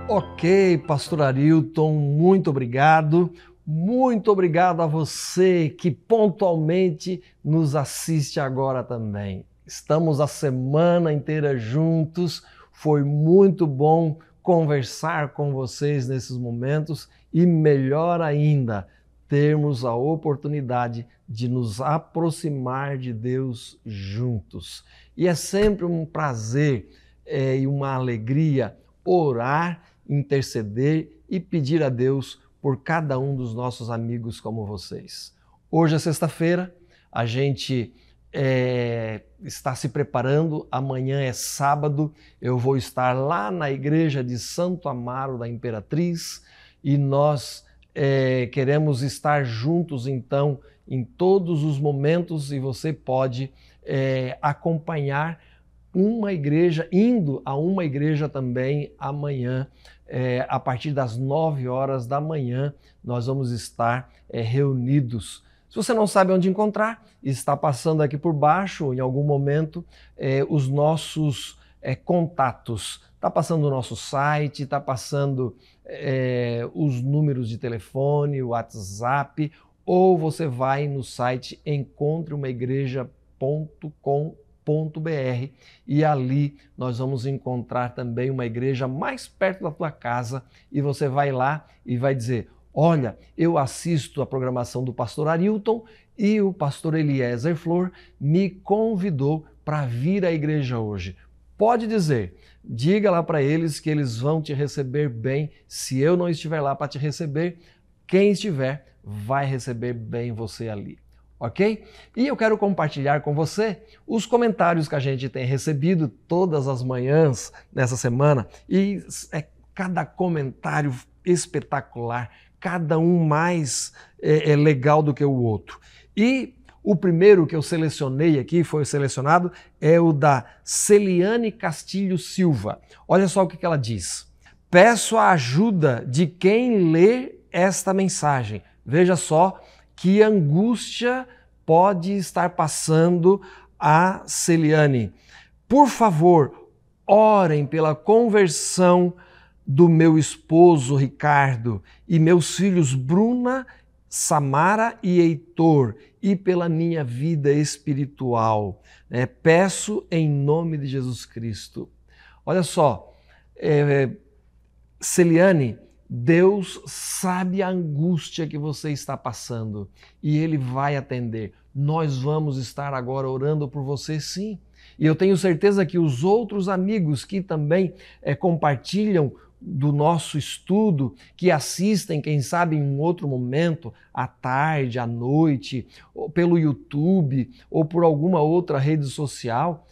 Ok, Pastor Arilton, muito obrigado. Muito obrigado a você que pontualmente nos assiste agora também. Estamos a semana inteira juntos. Foi muito bom conversar com vocês nesses momentos e, melhor ainda, termos a oportunidade de nos aproximar de Deus juntos. E é sempre um prazer e uma alegria orar, interceder e pedir a Deus por cada um dos nossos amigos como vocês. Hoje é sexta-feira, a gente está se preparando, amanhã é sábado, eu vou estar lá na igreja de Santo Amaro da Imperatriz e nós queremos estar juntos então em todos os momentos e você pode acompanhar uma igreja, indo a uma igreja também amanhã, a partir das 9 horas da manhã, nós vamos estar reunidos. Se você não sabe onde encontrar, está passando aqui por baixo, em algum momento, os nossos contatos. Está passando o nosso site, está passando os números de telefone, o WhatsApp, ou você vai no site encontreumaigreja.com.br e ali nós vamos encontrar também uma igreja mais perto da tua casa e você vai lá e vai dizer: olha, eu assisto a programação do pastor Arilton e o pastor Eliezer Flor me convidou para vir à igreja hoje. Pode dizer, diga lá para eles que eles vão te receber bem. Se eu não estiver lá para te receber, quem estiver vai receber bem você ali. Ok? E eu quero compartilhar com você os comentários que a gente tem recebido todas as manhãs nessa semana e cada comentário espetacular, cada um mais legal do que o outro. E o primeiro que eu selecionei aqui, foi selecionado, é o da Celiane Castilho Silva. Olha só o que ela diz. Peço a ajuda de quem lê esta mensagem. Veja só que angústia pode estar passando a Celiane. Por favor, orem pela conversão do meu esposo Ricardo e meus filhos Bruna, Samara e Heitor e pela minha vida espiritual. Peço em nome de Jesus Cristo. Olha só, Celiane, Deus sabe a angústia que você está passando e Ele vai atender. Nós vamos estar agora orando por você, sim. E eu tenho certeza que os outros amigos que também compartilham do nosso estudo, que assistem, quem sabe, em um outro momento, à tarde, à noite, ou pelo YouTube ou por alguma outra rede social,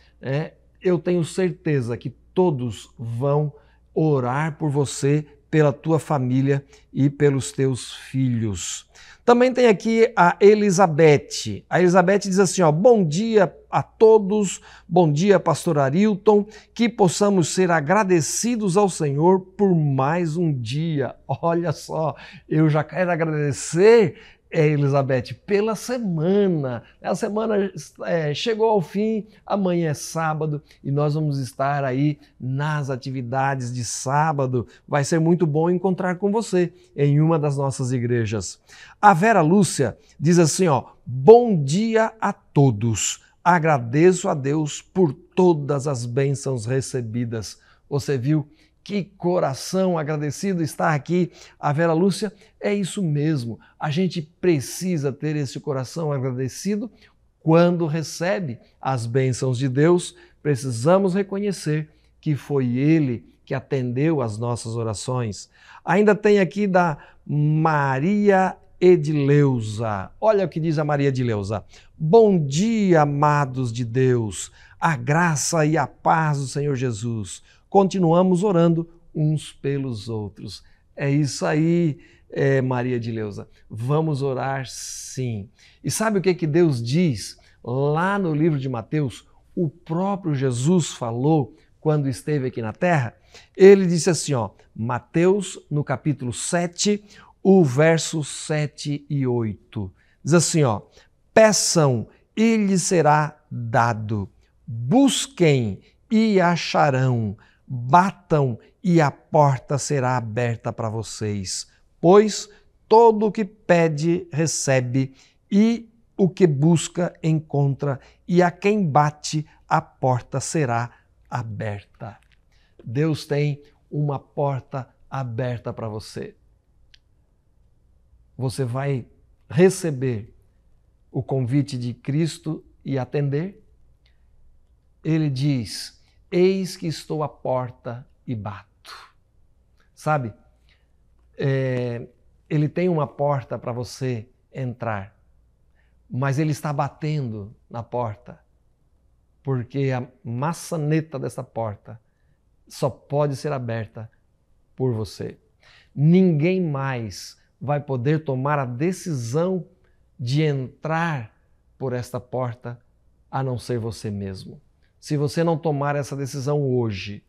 eu tenho certeza que todos vão orar por você, pela tua família e pelos teus filhos. Também tem aqui a Elizabeth. A Elizabeth diz assim, bom dia a todos, bom dia, pastor Arilton, que possamos ser agradecidos ao Senhor por mais um dia. Olha só, eu já quero agradecer, Elizabeth, pela semana. A semana chegou ao fim, amanhã é sábado e nós vamos estar aí nas atividades de sábado. Vai ser muito bom encontrar com você em uma das nossas igrejas. A Vera Lúcia diz assim, bom dia a todos. Agradeço a Deus por todas as bênçãos recebidas. Você viu? Que coração agradecido está aqui a Vera Lúcia. É isso mesmo, a gente precisa ter esse coração agradecido quando recebe as bênçãos de Deus. Precisamos reconhecer que foi Ele que atendeu às nossas orações. Ainda tem aqui da Maria Edileuza. Olha o que diz a Maria Edileuza. Bom dia, amados de Deus, a graça e a paz do Senhor Jesus. Continuamos orando uns pelos outros. É isso aí, Maria Edileuza. Vamos orar sim. E sabe o que Deus diz lá no livro de Mateus? O próprio Jesus falou quando esteve aqui na terra. Ele disse assim, Mateus, no capítulo 7, o verso 7 e 8. Diz assim, peçam e lhes será dado. Busquem e acharão. batam e a porta será aberta para vocês. Pois todo o que pede, recebe, e o que busca, encontra, e a quem bate, a porta será aberta. Deus tem uma porta aberta para você. Você vai receber o convite de Cristo e atender? Ele diz: eis que estou à porta e bato. Sabe, ele tem uma porta para você entrar, mas ele está batendo na porta, porque a maçaneta dessa porta só pode ser aberta por você. Ninguém mais vai poder tomar a decisão de entrar por esta porta a não ser você mesmo. Se você não tomar essa decisão hoje,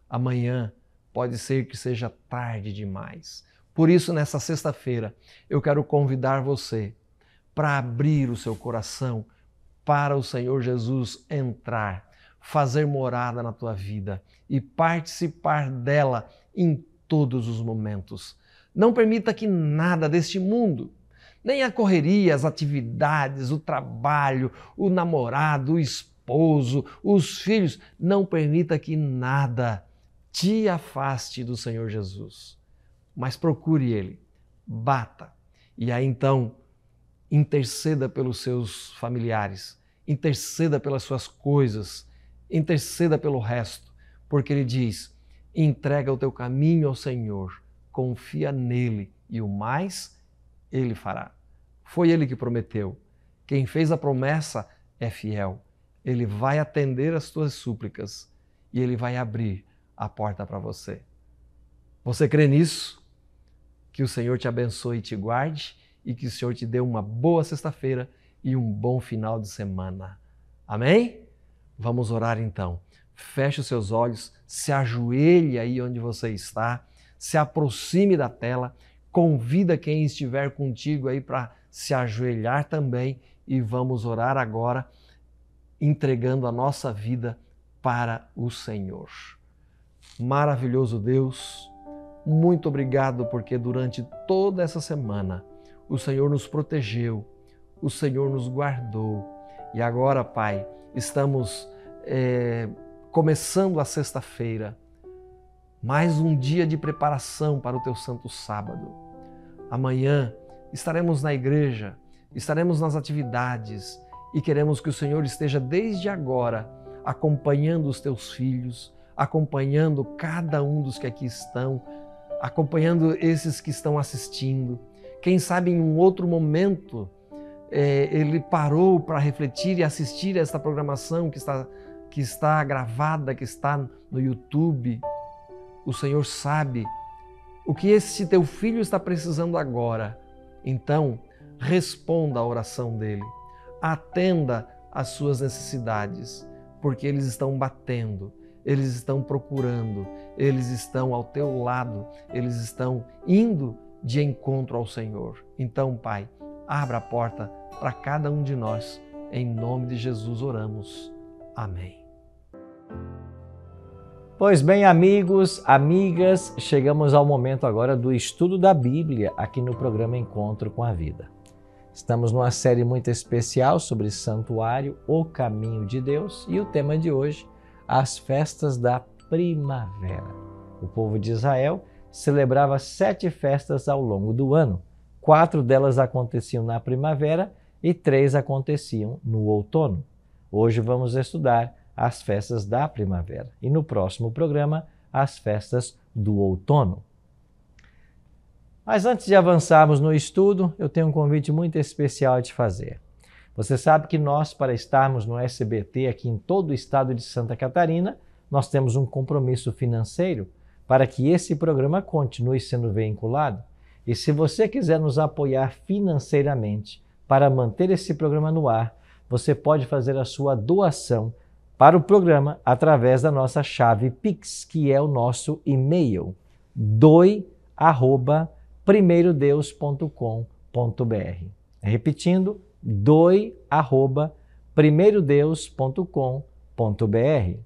amanhã pode ser que seja tarde demais. Por isso, nessa sexta-feira, eu quero convidar você para abrir o seu coração para o Senhor Jesus entrar, fazer morada na tua vida e participar dela em todos os momentos. Não permita que nada deste mundo, nem a correria, as atividades, o trabalho, o namorado, o esposo, os filhos, não permita que nada te afaste do Senhor Jesus. Mas procure Ele, bata, e aí então interceda pelos seus familiares, interceda pelas suas coisas, interceda pelo resto, porque Ele diz: entrega o teu caminho ao Senhor, confia nele e o mais Ele fará. Foi Ele que prometeu. Quem fez a promessa é fiel. Ele vai atender as tuas súplicas e Ele vai abrir a porta para você. Você crê nisso? Que o Senhor te abençoe e te guarde e que o Senhor te dê uma boa sexta-feira e um bom final de semana. Amém? Vamos orar então. Feche os seus olhos, se ajoelhe aí onde você está, se aproxime da tela, convida quem estiver contigo aí para se ajoelhar também e vamos orar agora, entregando a nossa vida para o Senhor. Maravilhoso Deus, muito obrigado porque durante toda essa semana o Senhor nos protegeu, o Senhor nos guardou e agora, Pai, estamos começando a sexta-feira, mais um dia de preparação para o Teu Santo Sábado. Amanhã estaremos na igreja, estaremos nas atividades e queremos que o Senhor esteja desde agora acompanhando os Teus filhos, acompanhando cada um dos que aqui estão, acompanhando esses que estão assistindo. Quem sabe em um outro momento ele parou para refletir e assistir a esta programação que está gravada, que está no YouTube. O Senhor sabe o que esse teu filho está precisando agora. Então, responda à oração dele, atenda às suas necessidades, porque eles estão batendo, eles estão procurando, eles estão ao teu lado, eles estão indo de encontro ao Senhor. Então, Pai, abra a porta para cada um de nós. Em nome de Jesus oramos. Amém. Pois bem, amigos, amigas, chegamos ao momento agora do estudo da Bíblia aqui no programa Encontro com a Vida. Estamos numa série muito especial sobre Santuário, o Caminho de Deus, e o tema de hoje, as festas da primavera. O povo de Israel celebrava 7 festas ao longo do ano. 4 delas aconteciam na primavera e 3 aconteciam no outono. Hoje vamos estudar as festas da primavera e no próximo programa as festas do outono. Mas antes de avançarmos no estudo, eu tenho um convite muito especial a te fazer. Você sabe que nós, para estarmos no SBT aqui em todo o estado de Santa Catarina, nós temos um compromisso financeiro para que esse programa continue sendo veiculado. E se você quiser nos apoiar financeiramente para manter esse programa no ar, você pode fazer a sua doação para o programa através da nossa chave Pix, que é o nosso e-mail, doi@primeirodeus.com.br. Repetindo, doi@primeirodeus.com.br.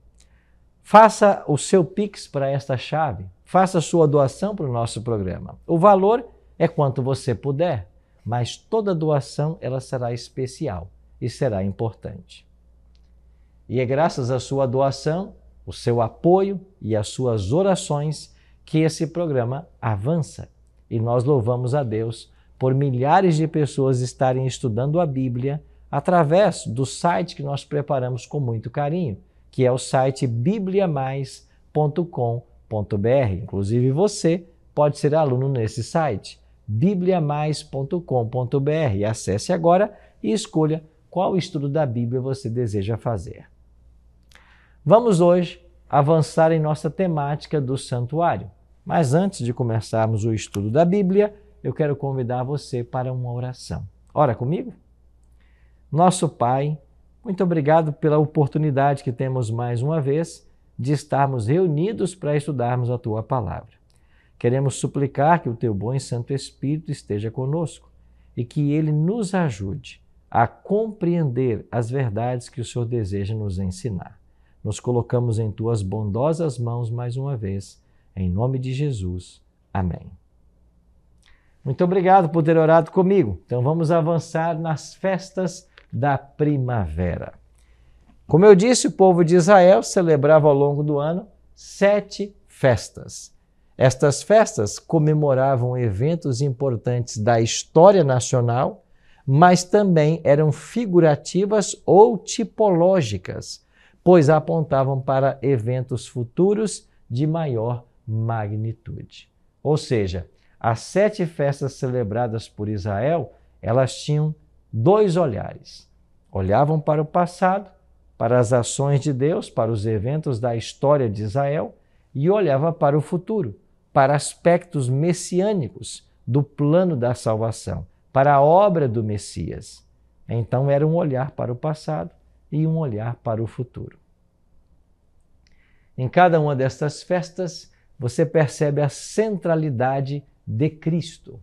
Faça o seu Pix para esta chave, faça a sua doação para o nosso programa. O valor é quanto você puder, mas toda doação ela será especial e será importante. E é graças à sua doação, o seu apoio e as suas orações que esse programa avança. E nós louvamos a Deus por milhares de pessoas estarem estudando a Bíblia através do site que nós preparamos com muito carinho, que é o site bibliamais.com.br. Inclusive você pode ser aluno nesse site, bibliamais.com.br. Acesse agora e escolha qual estudo da Bíblia você deseja fazer. Vamos hoje avançar em nossa temática do santuário. Mas antes de começarmos o estudo da Bíblia, eu quero convidar você para uma oração. Ora comigo? Nosso Pai, muito obrigado pela oportunidade que temos mais uma vez de estarmos reunidos para estudarmos a Tua Palavra. Queremos suplicar que o Teu bom e Santo Espírito esteja conosco e que Ele nos ajude a compreender as verdades que o Senhor deseja nos ensinar. Nos colocamos em Tuas bondosas mãos mais uma vez, em nome de Jesus. Amém. Muito obrigado por ter orado comigo. Então vamos avançar nas festas da primavera. Como eu disse, o povo de Israel celebrava ao longo do ano 7 festas. Estas festas comemoravam eventos importantes da história nacional, mas também eram figurativas ou tipológicas, pois apontavam para eventos futuros de maior magnitude. Ou seja, as 7 festas celebradas por Israel, elas tinham 2 olhares. Olhavam para o passado, para as ações de Deus, para os eventos da história de Israel, e olhava para o futuro, para aspectos messiânicos do plano da salvação, para a obra do Messias. Então era um olhar para o passado e um olhar para o futuro. Em cada uma destas festas, você percebe a centralidade de Cristo.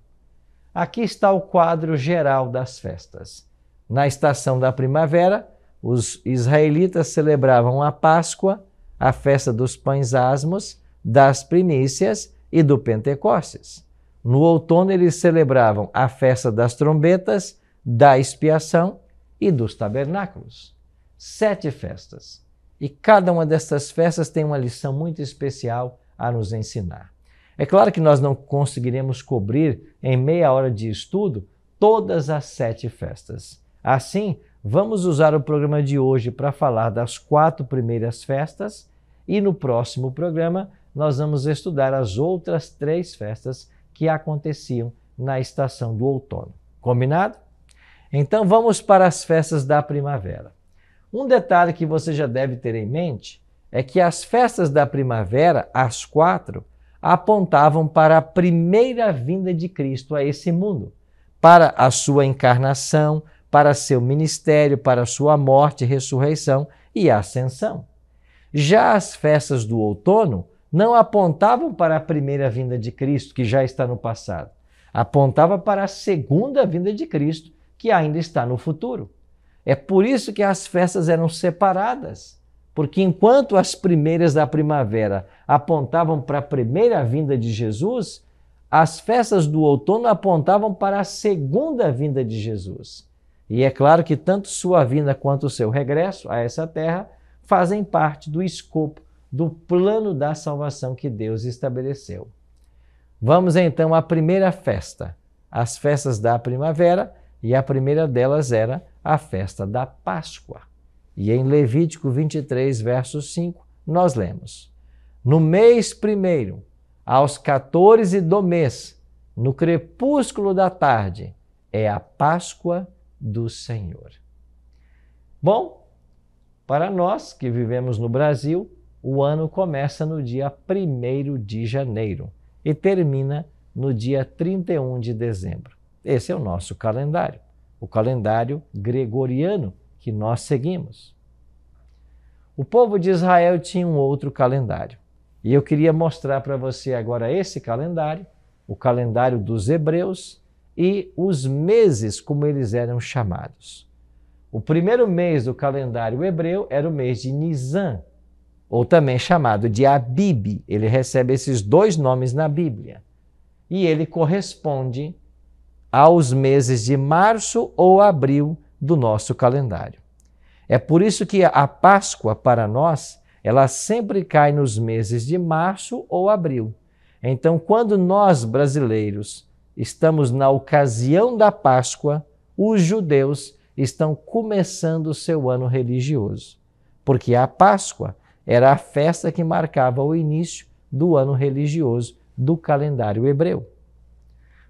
Aqui está o quadro geral das festas. Na estação da primavera, os israelitas celebravam a Páscoa, a festa dos pães asmos, das primícias e do Pentecostes. No outono, eles celebravam a festa das trombetas, da expiação e dos tabernáculos. 7 festas. E cada uma dessas festas tem uma lição muito especial a nos ensinar. É claro que nós não conseguiremos cobrir em meia hora de estudo todas as 7 festas. Assim, vamos usar o programa de hoje para falar das 4 primeiras festas e no próximo programa nós vamos estudar as outras 3 festas que aconteciam na estação do outono. Combinado? Então vamos para as festas da primavera. Um detalhe que você já deve ter em mente é que as festas da primavera, as 4, apontavam para a primeira vinda de Cristo a esse mundo, para a sua encarnação, para seu ministério, para a sua morte, ressurreição e ascensão. Já as festas do outono não apontavam para a primeira vinda de Cristo, que já está no passado. Apontava para a segunda vinda de Cristo, que ainda está no futuro. É por isso que as festas eram separadas, porque enquanto as primeiras da primavera apontavam para a primeira vinda de Jesus, as festas do outono apontavam para a segunda vinda de Jesus. E é claro que tanto sua vinda quanto o seu regresso a essa terra fazem parte do escopo do plano da salvação que Deus estabeleceu. Vamos então à primeira festa, as festas da primavera, e a primeira delas era a festa da Páscoa. E em Levítico 23, verso 5, nós lemos: No mês primeiro, aos 14 do mês, no crepúsculo da tarde, é a Páscoa do Senhor. Bom, para nós que vivemos no Brasil, o ano começa no dia 1º de janeiro e termina no dia 31 de dezembro. Esse é o nosso calendário, o calendário gregoriano que nós seguimos. O povo de Israel tinha um outro calendário. E eu queria mostrar para você agora esse calendário, o calendário dos hebreus e os meses como eles eram chamados. O primeiro mês do calendário hebreu era o mês de Nisan, ou também chamado de Abib. Ele recebe esses dois nomes na Bíblia. E ele corresponde aos meses de março ou abril do nosso calendário. É por isso que a Páscoa, para nós, ela sempre cai nos meses de março ou abril. Então, quando nós, brasileiros, estamos na ocasião da Páscoa, os judeus estão começando o seu ano religioso, porque a Páscoa era a festa que marcava o início do ano religioso do calendário hebreu.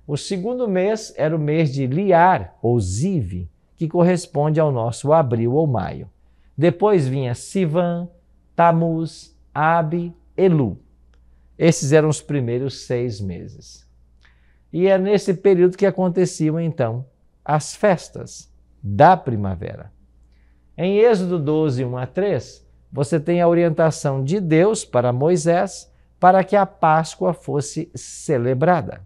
O segundo mês era o mês de Liar, ou Ziv, que corresponde ao nosso abril ou maio. Depois vinha Sivan, Tamuz, Ab, Elu. Esses eram os primeiros 6 meses. E é nesse período que aconteciam, então, as festas da primavera. Em Êxodo 12, 1 a 3, você tem a orientação de Deus para Moisés para que a Páscoa fosse celebrada.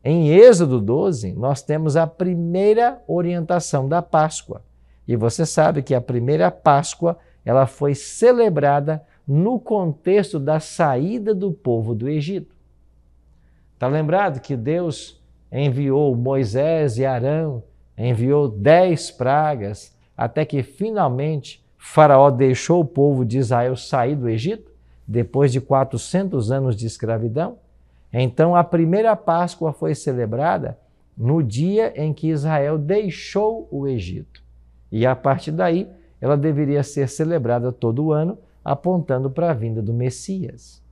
Em Êxodo 12, nós temos a primeira orientação da Páscoa. E você sabe que a primeira Páscoa ela foi celebrada no contexto da saída do povo do Egito. Está lembrado que Deus enviou Moisés e Arão, enviou 10 pragas, até que finalmente Faraó deixou o povo de Israel sair do Egito, depois de 400 anos de escravidão? Então, a primeira Páscoa foi celebrada no dia em que Israel deixou o Egito. E a partir daí, ela deveria ser celebrada todo ano, apontando para a vinda do Messias.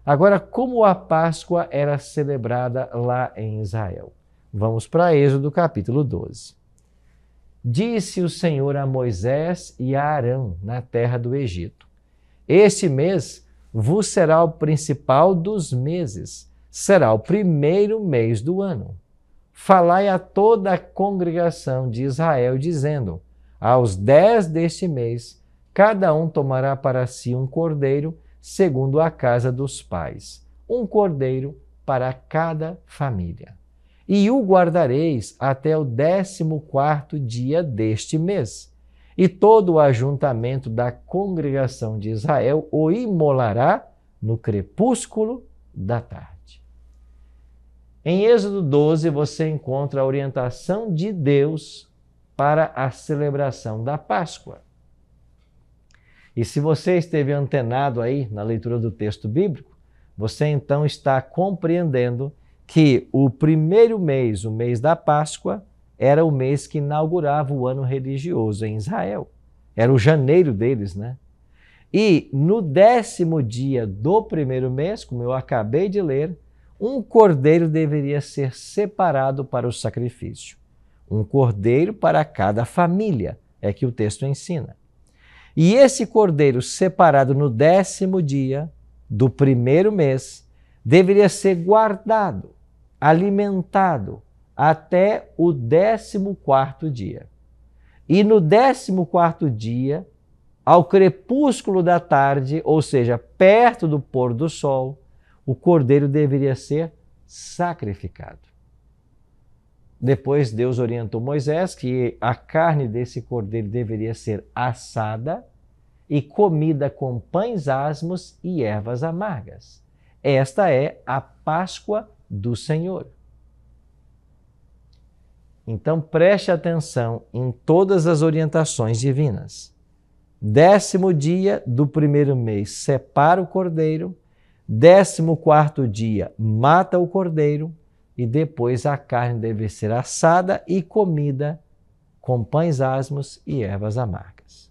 Agora, como a Páscoa era celebrada lá em Israel? Vamos para Êxodo capítulo 12. Disse o Senhor a Moisés e a Arão na terra do Egito: Este mês vos será o principal dos meses, será o primeiro mês do ano. Falai a toda a congregação de Israel, dizendo: Aos 10 deste mês, cada um tomará para si um cordeiro, segundo a casa dos pais, um cordeiro para cada família. E o guardareis até o 14º dia deste mês. E todo o ajuntamento da congregação de Israel o imolará no crepúsculo da tarde. Em Êxodo 12, você encontra a orientação de Deus para a celebração da Páscoa. E se você esteve antenado aí na leitura do texto bíblico, você então está compreendendo que o primeiro mês, o mês da Páscoa, era o mês que inaugurava o ano religioso em Israel. Era o janeiro deles, né? E no 10º dia do primeiro mês, como eu acabei de ler, um cordeiro deveria ser separado para o sacrifício. Um cordeiro para cada família, é que o texto ensina. E esse cordeiro separado no 10º dia do primeiro mês deveria ser guardado, alimentado, até o 14º dia. E no 14º dia, ao crepúsculo da tarde, ou seja, perto do pôr do sol, o cordeiro deveria ser sacrificado. Depois Deus orientou Moisés que a carne desse cordeiro deveria ser assada e comida com pães asmos e ervas amargas. Esta é a Páscoa do Senhor. Então preste atenção em todas as orientações divinas. 10º dia do primeiro mês, separa o cordeiro. 14º dia, mata o cordeiro. E depois a carne deve ser assada e comida com pães asmos e ervas amargas.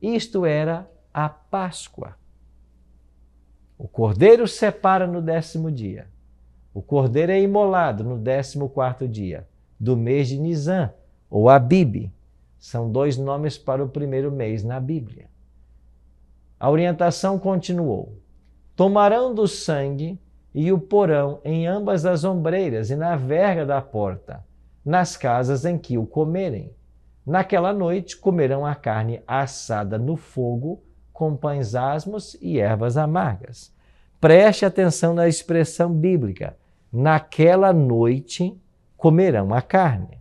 Isto era a Páscoa. O cordeiro separa no 10º dia. O cordeiro é imolado no 14º dia do mês de Nisan, ou Abib. São 2 nomes para o primeiro mês na Bíblia. A orientação continuou. Tomarão do sangue e o porão em ambas as ombreiras e na verga da porta, nas casas em que o comerem. Naquela noite comerão a carne assada no fogo, com pães asmos e ervas amargas. Preste atenção na expressão bíblica. Naquela noite comerão a carne.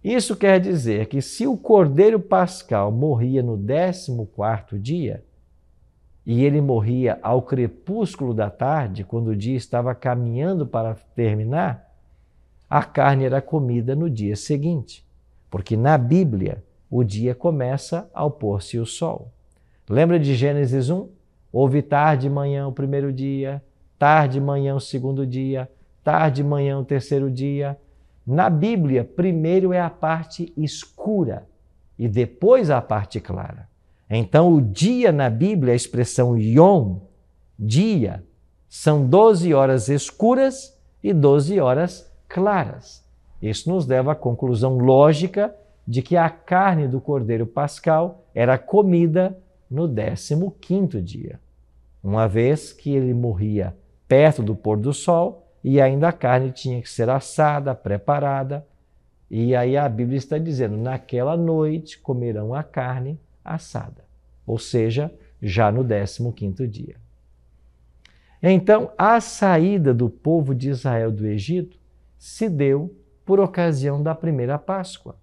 Isso quer dizer que se o cordeiro pascal morria no 14º dia, e ele morria ao crepúsculo da tarde, quando o dia estava caminhando para terminar, a carne era comida no dia seguinte. Porque na Bíblia, o dia começa ao pôr-se o sol. Lembra de Gênesis 1? Houve tarde e manhã o primeiro dia, tarde e manhã o segundo dia, tarde e manhã o terceiro dia. Na Bíblia, primeiro é a parte escura e depois a parte clara. Então, o dia na Bíblia, a expressão yom, dia, são 12 horas escuras e 12 horas claras. Isso nos leva à conclusão lógica de que a carne do cordeiro pascal era comida no 15º dia, uma vez que ele morria perto do pôr do sol e ainda a carne tinha que ser assada, preparada. E aí a Bíblia está dizendo, naquela noite comerão a carne assada, ou seja, já no 15º dia. Então, a saída do povo de Israel do Egito se deu por ocasião da primeira Páscoa,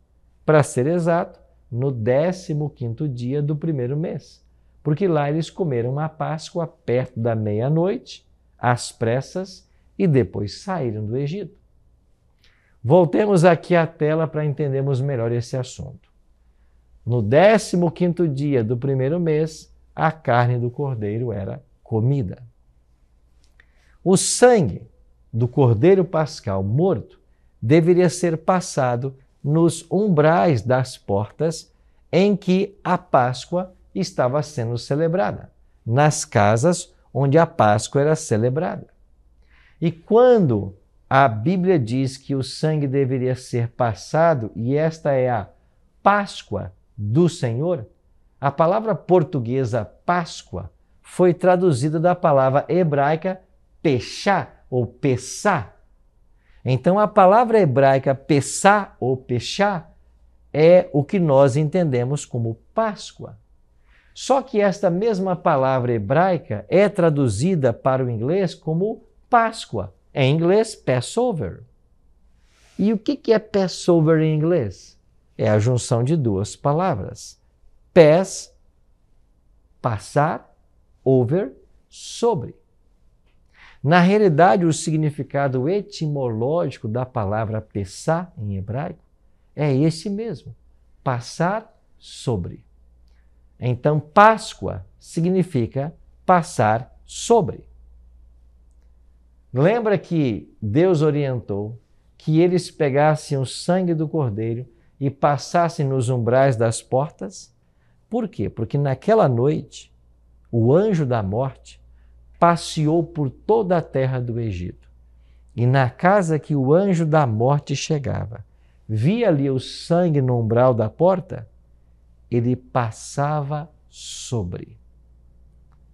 para ser exato, no 15º dia do primeiro mês, porque lá eles comeram a Páscoa perto da meia-noite, às pressas, e depois saíram do Egito. Voltemos aqui à tela para entendermos melhor esse assunto. No 15º dia do primeiro mês, a carne do cordeiro era comida. O sangue do cordeiro pascal morto deveria ser passado nos umbrais das portas em que a Páscoa estava sendo celebrada, nas casas onde a Páscoa era celebrada. E quando a Bíblia diz que o sangue deveria ser passado, e esta é a Páscoa do Senhor, a palavra portuguesa Páscoa foi traduzida da palavra hebraica Peshá ou Pessá. Então a palavra hebraica Pessá ou Peshá é o que nós entendemos como Páscoa. Só que esta mesma palavra hebraica é traduzida para o inglês como Páscoa. Em inglês, Passover. E o que é Passover em inglês? É a junção de duas palavras. Pass, passar, over, sobre. Na realidade, o significado etimológico da palavra pessá em hebraico é esse mesmo, passar sobre. Então, Páscoa significa passar sobre. Lembra que Deus orientou que eles pegassem o sangue do cordeiro e passassem nos umbrais das portas? Por quê? Porque naquela noite, o anjo da morte passeou por toda a terra do Egito. E na casa que o anjo da morte chegava, via ali o sangue no umbral da porta, ele passava sobre.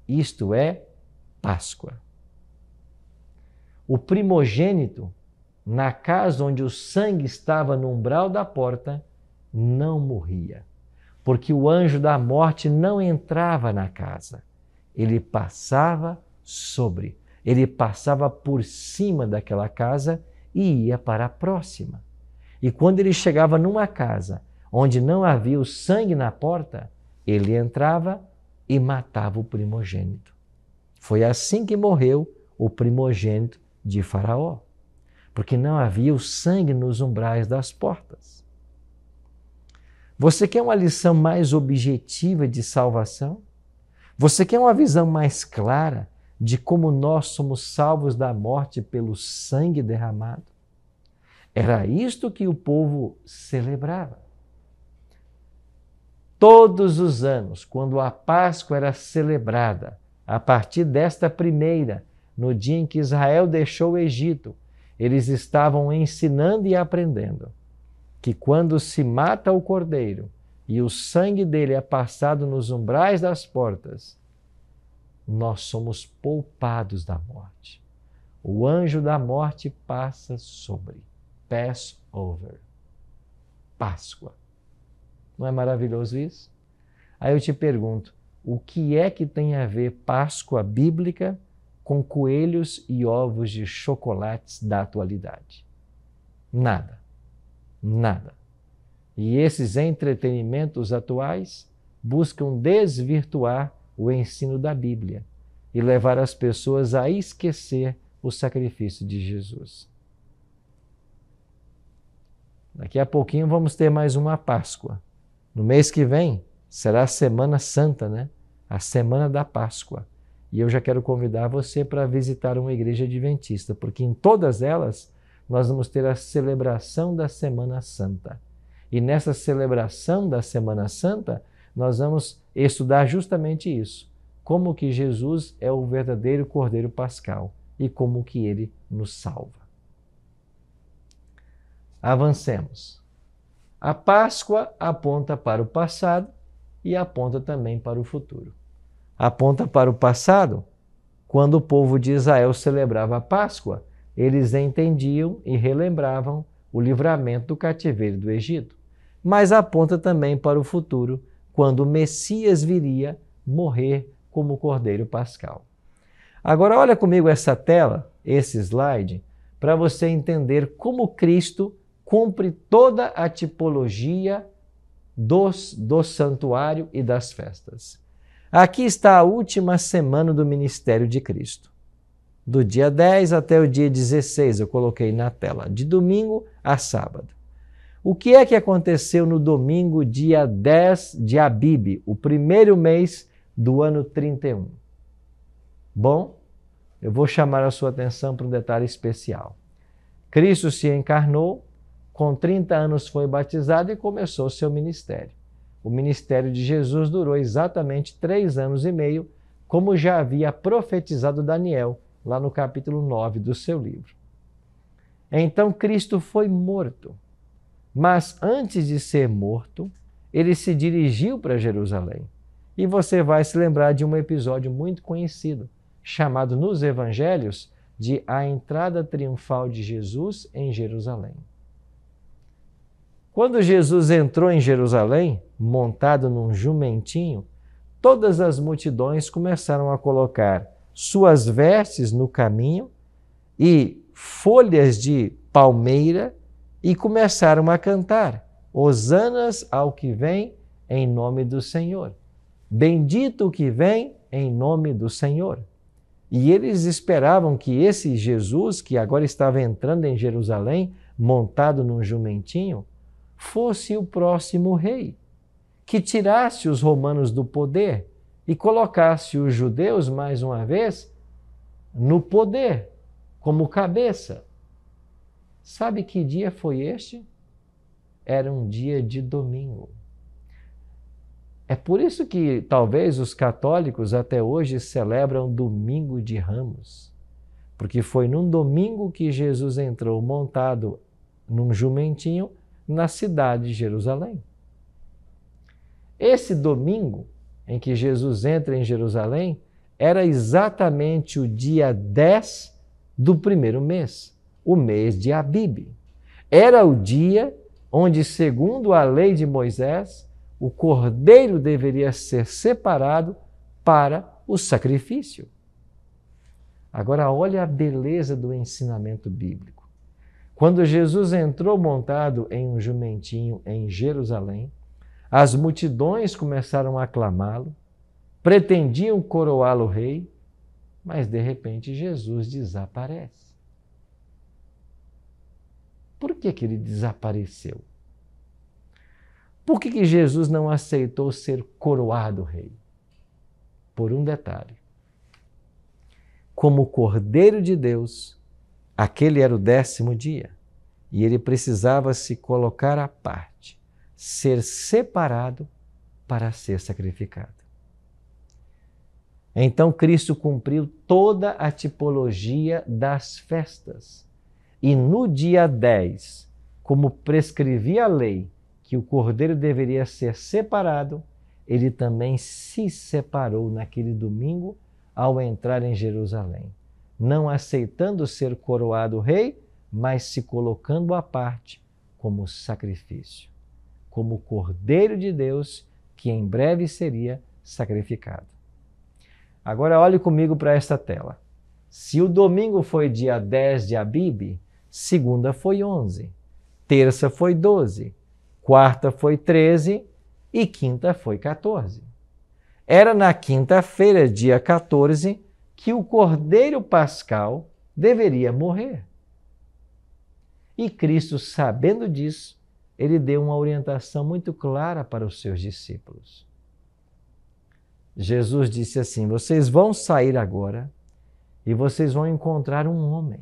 Isto é Páscoa. O primogênito, na casa onde o sangue estava no umbral da porta, não morria, porque o anjo da morte não entrava na casa. Ele passava sobre, ele passava por cima daquela casa e ia para a próxima. E quando ele chegava numa casa onde não havia o sangue na porta, ele entrava e matava o primogênito. Foi assim que morreu o primogênito de Faraó, porque não havia o sangue nos umbrais das portas. Você quer uma lição mais objetiva de salvação? Você quer uma visão mais clara de como nós somos salvos da morte pelo sangue derramado? Era isto que o povo celebrava. Todos os anos, quando a Páscoa era celebrada, a partir desta primeira, no dia em que Israel deixou o Egito, eles estavam ensinando e aprendendo que quando se mata o cordeiro e o sangue dele é passado nos umbrais das portas, nós somos poupados da morte. O anjo da morte passa sobre. Passover. Páscoa. Não é maravilhoso isso? Aí eu te pergunto, o que é que tem a ver Páscoa bíblica com coelhos e ovos de chocolates da atualidade? Nada. Nada. E esses entretenimentos atuais buscam desvirtuar o ensino da Bíblia e levar as pessoas a esquecer o sacrifício de Jesus. Daqui a pouquinho vamos ter mais uma Páscoa. No mês que vem será a Semana Santa, né? A Semana da Páscoa. E eu já quero convidar você para visitar uma igreja adventista, porque em todas elas nós vamos ter a celebração da Semana Santa. E nessa celebração da Semana Santa, nós vamos estudar justamente isso. Como que Jesus é o verdadeiro Cordeiro Pascal e como que ele nos salva. Avancemos. A Páscoa aponta para o passado e aponta também para o futuro. Aponta para o passado, quando o povo de Israel celebrava a Páscoa, eles entendiam e relembravam o livramento do cativeiro do Egito. Mas aponta também para o futuro, quando o Messias viria morrer como Cordeiro Pascal. Agora olha comigo essa tela, esse slide, para você entender como Cristo cumpre toda a tipologia do santuário e das festas. Aqui está a última semana do ministério de Cristo. Do dia 10 até o dia 16, eu coloquei na tela, de domingo a sábado. O que é que aconteceu no domingo, dia 10 de Abib, o primeiro mês do ano 31? Bom, eu vou chamar a sua atenção para um detalhe especial. Cristo se encarnou, com 30 anos foi batizado e começou o seu ministério. O ministério de Jesus durou exatamente 3 anos e meio, como já havia profetizado Daniel, lá no capítulo 9 do seu livro. Então Cristo foi morto. Mas antes de ser morto, ele se dirigiu para Jerusalém. E você vai se lembrar de um episódio muito conhecido, chamado nos Evangelhos de a entrada triunfal de Jesus em Jerusalém. Quando Jesus entrou em Jerusalém, montado num jumentinho, todas as multidões começaram a colocar suas vestes no caminho e folhas de palmeira e começaram a cantar: Hosanas ao que vem em nome do Senhor. Bendito o que vem em nome do Senhor. E eles esperavam que esse Jesus, que agora estava entrando em Jerusalém, montado num jumentinho, fosse o próximo rei, que tirasse os romanos do poder e colocasse os judeus, mais uma vez, no poder, como cabeça. Sabe que dia foi este? Era um dia de domingo. É por isso que talvez os católicos até hoje celebram Domingo de Ramos, porque foi num domingo que Jesus entrou montado num jumentinho na cidade de Jerusalém. Esse domingo em que Jesus entra em Jerusalém era exatamente o dia 10 do primeiro mês, o mês de Abib. Era o dia onde, segundo a lei de Moisés, o cordeiro deveria ser separado para o sacrifício. Agora, olha a beleza do ensinamento bíblico. Quando Jesus entrou montado em um jumentinho em Jerusalém, as multidões começaram a aclamá-lo, pretendiam coroá-lo rei, mas de repente Jesus desaparece. Por que ele desapareceu? Por que Jesus não aceitou ser coroado rei? Por um detalhe. Como Cordeiro de Deus, aquele era o 10º dia e ele precisava se colocar à parte, ser separado para ser sacrificado. Então Cristo cumpriu toda a tipologia das festas. E no dia 10, como prescrevia a lei que o cordeiro deveria ser separado, ele também se separou naquele domingo ao entrar em Jerusalém, não aceitando ser coroado rei, mas se colocando à parte como sacrifício, como Cordeiro de Deus que em breve seria sacrificado. Agora olhe comigo para esta tela. Se o domingo foi dia 10 de Abib, segunda foi 11, terça foi 12, quarta foi 13 e quinta foi 14. Era na quinta-feira, dia 14, que o Cordeiro Pascal deveria morrer. E Cristo, sabendo disso, ele deu uma orientação muito clara para os seus discípulos. Jesus disse assim: vocês vão sair agora e vocês vão encontrar um homem.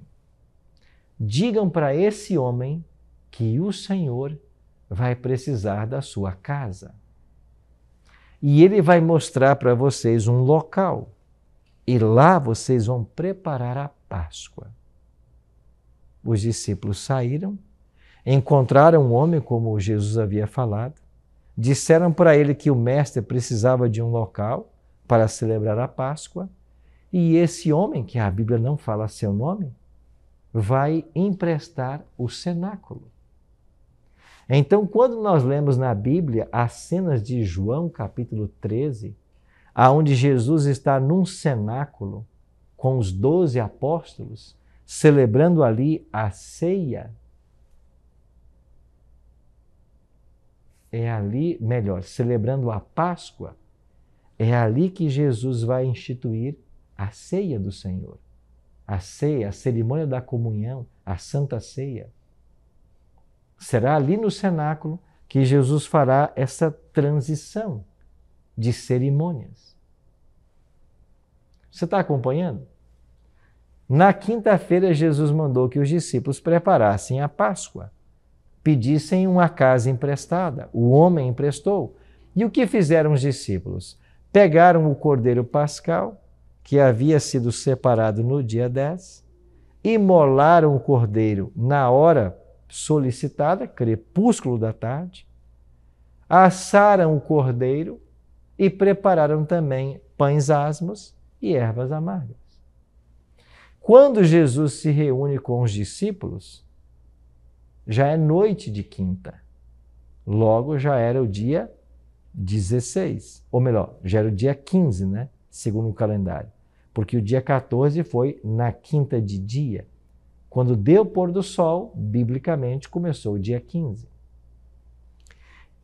Digam para esse homem que o Senhor vai precisar da sua casa. E ele vai mostrar para vocês um local. E lá vocês vão preparar a Páscoa. Os discípulos saíram, encontraram um homem como Jesus havia falado, disseram para ele que o mestre precisava de um local para celebrar a Páscoa, e esse homem, que a Bíblia não fala seu nome, vai emprestar o cenáculo. Então, quando nós lemos na Bíblia as cenas de João, capítulo 13, aonde Jesus está num cenáculo com os 12 apóstolos, celebrando ali a ceia, celebrando a Páscoa, é ali que Jesus vai instituir a ceia do Senhor. A ceia, a cerimônia da comunhão, a Santa Ceia. Será ali no cenáculo que Jesus fará essa transição de cerimônias. Você está acompanhando? Na quinta-feira, Jesus mandou que os discípulos preparassem a Páscoa, pedissem uma casa emprestada. O homem emprestou. E o que fizeram os discípulos? Pegaram o cordeiro pascal, que havia sido separado no dia 10, imolaram o cordeiro na hora solicitada, crepúsculo da tarde, assaram o cordeiro e prepararam também pães asmos e ervas amargas. Quando Jesus se reúne com os discípulos, já é noite de quinta. Logo já era o dia 16, ou melhor, já era o dia 15, né? Segundo o calendário. Porque o dia 14 foi na quinta de dia. Quando deu o pôr do sol, biblicamente, começou o dia 15.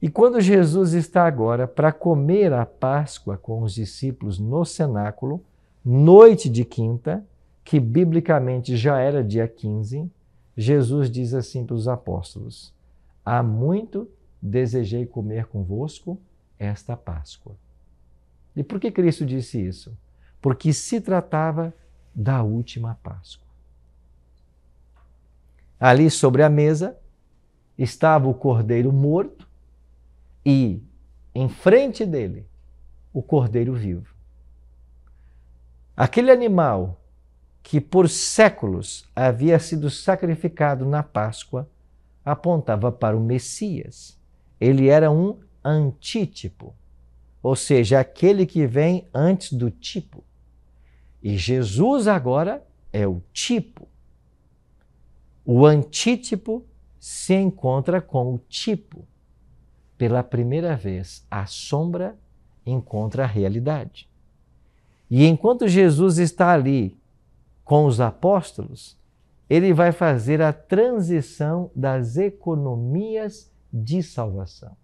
E quando Jesus está agora para comer a Páscoa com os discípulos no cenáculo, noite de quinta, que biblicamente já era dia 15, Jesus diz assim para os apóstolos: há muito desejei comer convosco esta Páscoa. E por que Cristo disse isso? Porque se tratava da última Páscoa. Ali sobre a mesa estava o cordeiro morto e, em frente dele, o cordeiro vivo. Aquele animal que por séculos havia sido sacrificado na Páscoa apontava para o Messias. Ele era um antítipo, ou seja, aquele que vem antes do tipo. E Jesus agora é o tipo. O antítipo se encontra com o tipo. Pela primeira vez, a sombra encontra a realidade. E enquanto Jesus está ali com os apóstolos, ele vai fazer a transição das economias de salvação.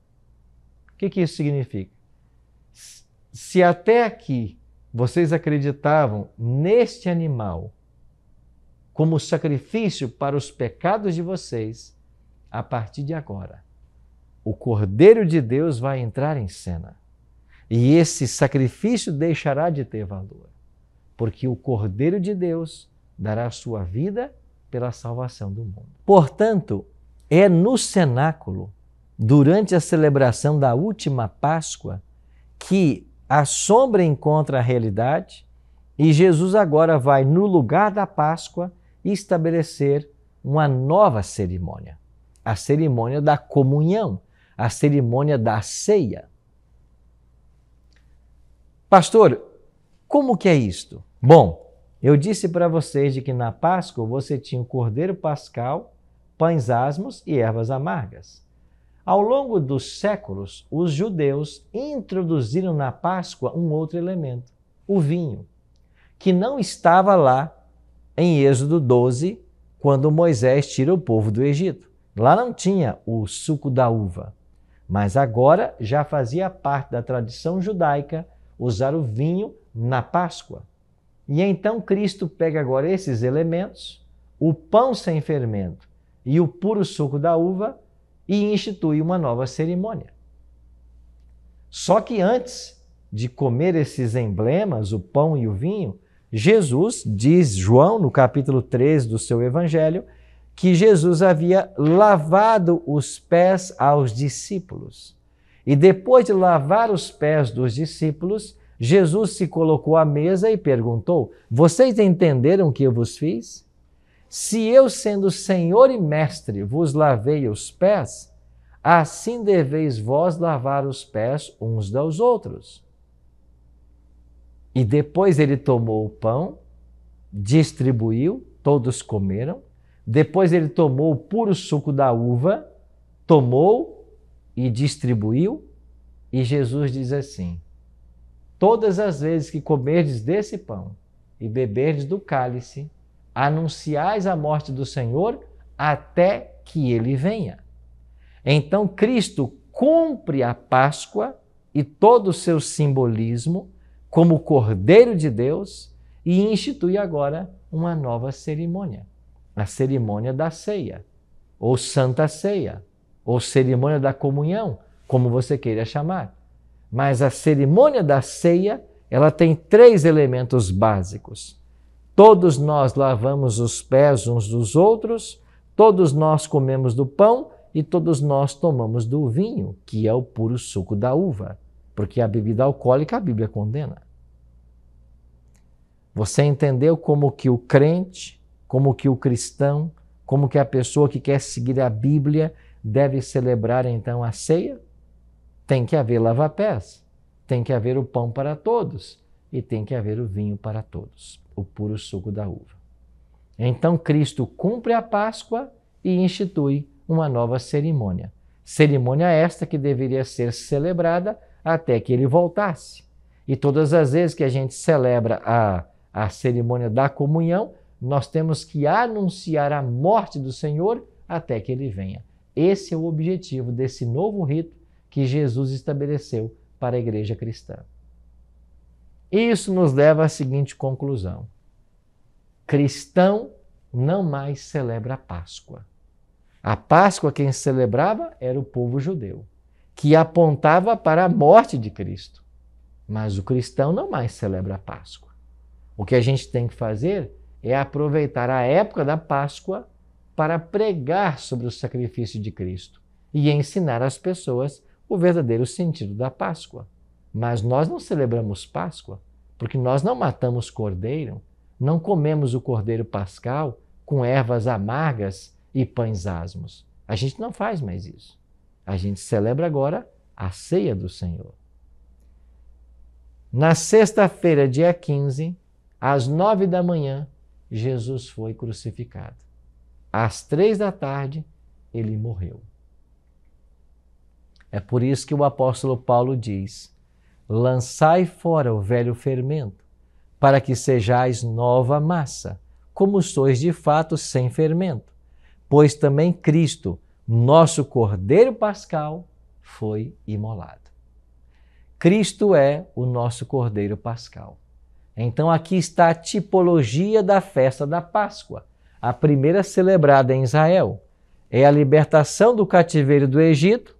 O que isso significa? Se até aqui vocês acreditavam neste animal como sacrifício para os pecados de vocês, a partir de agora, o Cordeiro de Deus vai entrar em cena. E esse sacrifício deixará de ter valor, porque o Cordeiro de Deus dará a sua vida pela salvação do mundo. Portanto, é no cenáculo, durante a celebração da última Páscoa, que a sombra encontra a realidade e Jesus agora vai, no lugar da Páscoa, estabelecer uma nova cerimônia. A cerimônia da comunhão, a cerimônia da ceia. Pastor, como que é isto? Bom, eu disse para vocês de que na Páscoa você tinha o cordeiro pascal, pães asmos e ervas amargas. Ao longo dos séculos, os judeus introduziram na Páscoa um outro elemento, o vinho, que não estava lá em Êxodo 12, quando Moisés tira o povo do Egito. Lá não tinha o suco da uva. Mas agora já fazia parte da tradição judaica usar o vinho na Páscoa. E então Cristo pega agora esses elementos, o pão sem fermento e o puro suco da uva, e institui uma nova cerimônia. Só que antes de comer esses emblemas, o pão e o vinho, Jesus, diz João no capítulo 13 do seu evangelho, que Jesus havia lavado os pés aos discípulos. E depois de lavar os pés dos discípulos, Jesus se colocou à mesa e perguntou: vocês entenderam o que eu vos fiz? Se eu, sendo Senhor e Mestre, vos lavei os pés, assim deveis vós lavar os pés uns dos outros. E depois ele tomou o pão, distribuiu, todos comeram. Depois ele tomou o puro suco da uva, tomou e distribuiu. E Jesus diz assim: todas as vezes que comerdes desse pão e beberdes do cálice, anunciais a morte do Senhor até que ele venha. Então Cristo cumpre a Páscoa e todo o seu simbolismo como Cordeiro de Deus e institui agora uma nova cerimônia, a cerimônia da ceia, ou Santa Ceia, ou cerimônia da comunhão, como você queira chamar. Mas a cerimônia da ceia, ela tem 3 elementos básicos. Todos nós lavamos os pés uns dos outros, todos nós comemos do pão e todos nós tomamos do vinho, que é o puro suco da uva, porque a bebida alcoólica a Bíblia condena. Você entendeu como que o crente, como que o cristão, como que a pessoa que quer seguir a Bíblia deve celebrar então a ceia? Tem que haver lava-pés, tem que haver o pão para todos e tem que haver o vinho para todos, o puro suco da uva. Então Cristo cumpre a Páscoa e institui uma nova cerimônia. Cerimônia esta que deveria ser celebrada até que ele voltasse. E todas as vezes que a gente celebra a cerimônia da comunhão, nós temos que anunciar a morte do Senhor até que ele venha. Esse é o objetivo desse novo rito que Jesus estabeleceu para a igreja cristã. Isso nos leva à seguinte conclusão: cristão não mais celebra a Páscoa. A Páscoa quem celebrava era o povo judeu, que apontava para a morte de Cristo. Mas o cristão não mais celebra a Páscoa. O que a gente tem que fazer é aproveitar a época da Páscoa para pregar sobre o sacrifício de Cristo e ensinar às pessoas o verdadeiro sentido da Páscoa. Mas nós não celebramos Páscoa porque nós não matamos cordeiro, não comemos o cordeiro pascal com ervas amargas e pães asmos. A gente não faz mais isso. A gente celebra agora a ceia do Senhor. Na sexta-feira, dia 15, às 9 da manhã, Jesus foi crucificado. Às 3 da tarde, ele morreu. É por isso que o apóstolo Paulo diz: lançai fora o velho fermento, para que sejais nova massa, como sois de fato sem fermento. Pois também Cristo, nosso Cordeiro Pascal, foi imolado. Cristo é o nosso Cordeiro Pascal. Então aqui está a tipologia da festa da Páscoa, a primeira celebrada em Israel. É a libertação do cativeiro do Egito,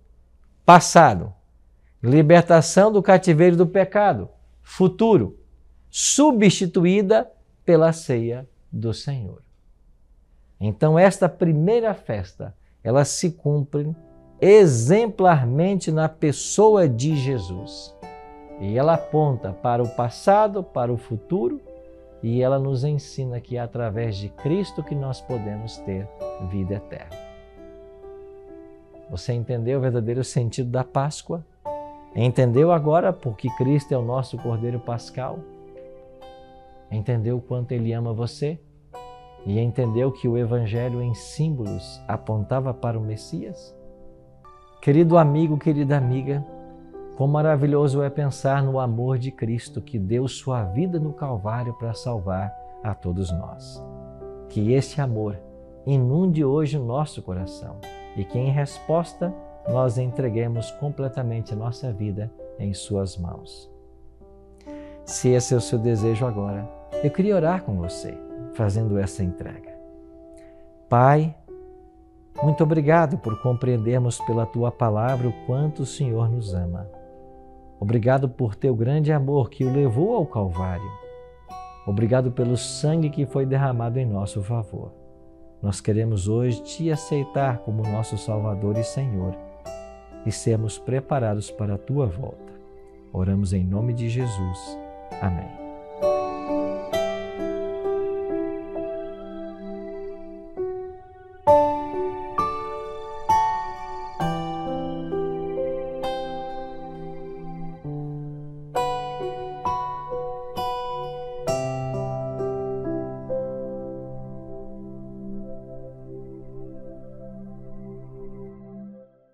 passado. Libertação do cativeiro do pecado, futuro. Substituída pela ceia do Senhor. Então esta primeira festa, ela se cumpre exemplarmente na pessoa de Jesus. E ela aponta para o passado, para o futuro, e ela nos ensina que é através de Cristo que nós podemos ter vida eterna. Você entendeu o verdadeiro sentido da Páscoa? Entendeu agora porque Cristo é o nosso Cordeiro Pascal? Entendeu o quanto Ele ama você? E entendeu que o Evangelho em símbolos apontava para o Messias? Querido amigo, querida amiga, quão maravilhoso é pensar no amor de Cristo que deu sua vida no Calvário para salvar a todos nós. Que este amor inunde hoje o nosso coração e que, em resposta, nós entreguemos completamente a nossa vida em suas mãos. Se esse é o seu desejo agora, eu queria orar com você, fazendo essa entrega. Pai, muito obrigado por compreendermos pela Tua palavra o quanto o Senhor nos ama. Obrigado por Teu grande amor que o levou ao Calvário. Obrigado pelo sangue que foi derramado em nosso favor. Nós queremos hoje Te aceitar como nosso Salvador e Senhor e sermos preparados para a Tua volta. Oramos em nome de Jesus. Amém.